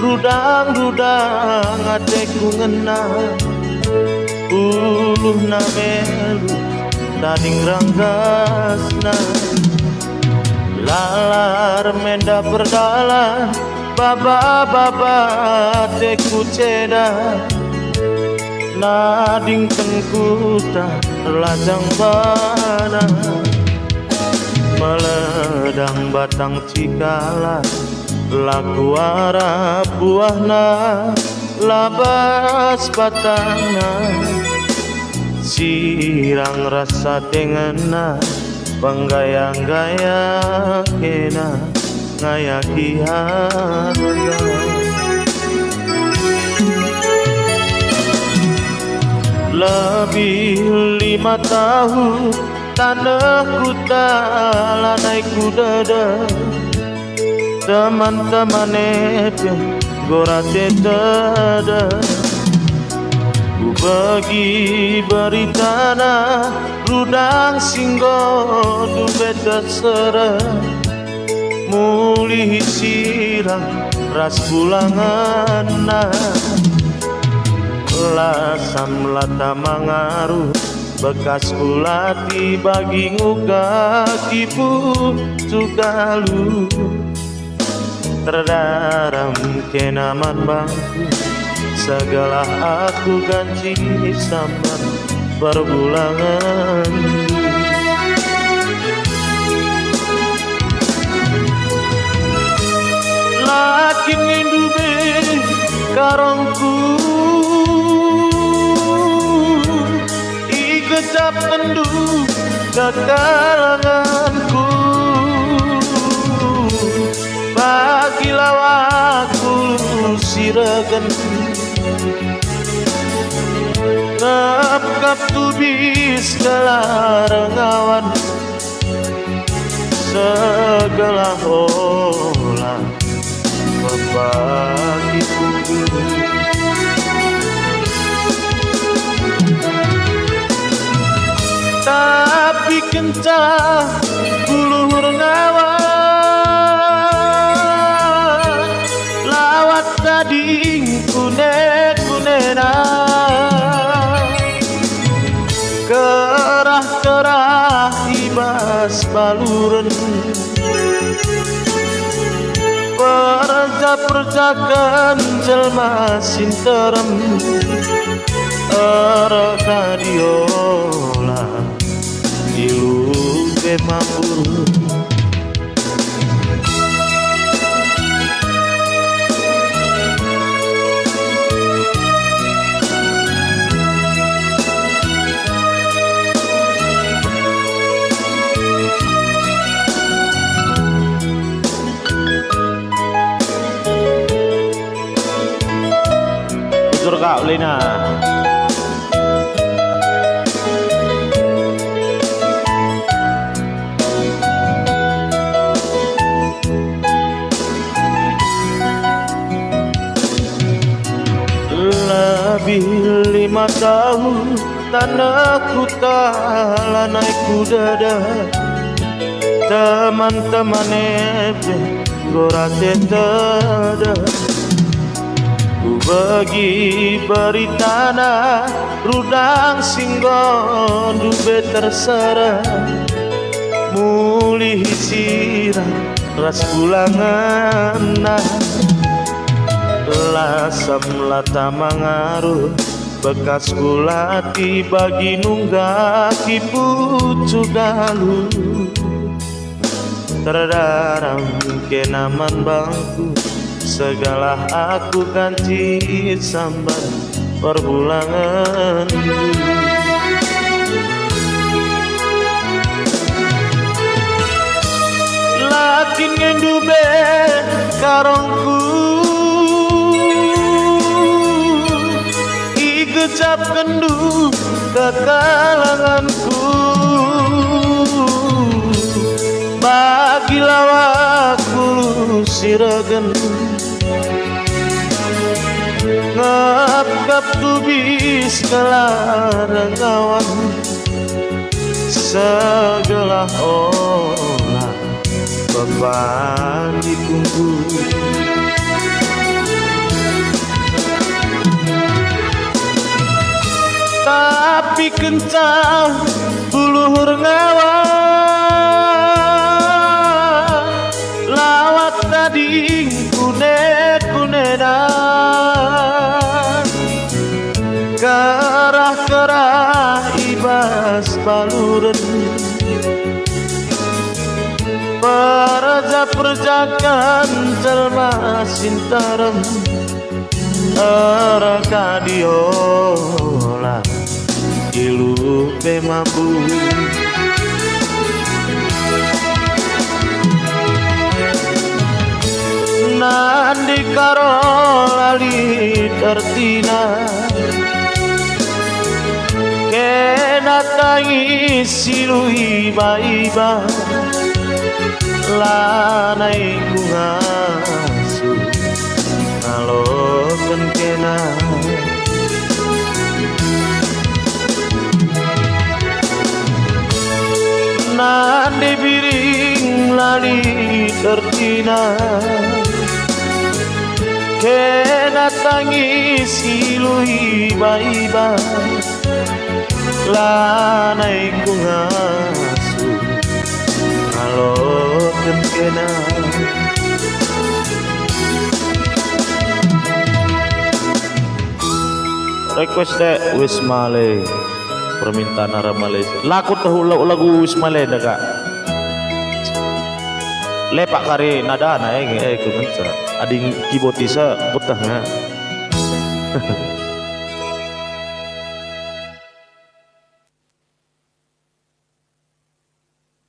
rudang-rudang ateku ngena uluh na melu dading ranggasna lalar menda perdalan baba-baba teku ceda nading tengkuta lajang bana meledang batang cikala laku arah buahna labas batangna sirang rasa dengena penggayang-gaya kena ngayaki harga lebih 5 tahun tanahku talanai kudada teman-teman itu gorate tada ku bagi beritana rudang singgo dube terserah mulih sirang ras pulangan lasam lata mangaruh bekas kulati bagi nguga kipu sugalu terdaram kenaman bangku segala aku ganti samar perbulangan lakin indube karongku ikecap kendu kekalanganku bagi lawaku siragan kap tubis kelarangawan segala olah membagiku tapi kencang buluhur ngawan lawat gading kunet-kunena kerah-kerah ibas baluren perja-perjakan jelma sinterem erekadiola dilupe mambur udur kau Lina lebih 5 tahun tanahku talanai kudada teman-teman itu gorate tada ku bagi beritana rudang singgo dube terserah mulih sirah ras pulangan lasam lata mangaruh bekas kulati bagi nunggaki pucu galu terdaram kenaman bangku segala aku ganti sambar perbulangan lakin ngendube karongku ikecap kendu kekalanganku bagi lawaku siragen ngap-ngap tubis kelarangawan segala olah beban ditunggu kencang buluhur ngawa lawat tadi kunet-kunetan kerah-kerah ibas baluren perja-perjakan jelma sinterem Erakadiola ilu pemabu Nandi karolali tertina Kena tangi silu iba-iba Lanai kungasu ngaloken kena Nandi biring lali tertina Kena tangi silu iba-iba Lanai kungasu ngaloken kena request dek Wismale permintaan arah Malaysia laku tahu lagu Wismale dah kak lepak kari nada naik ku menca ading kibotisa putahnya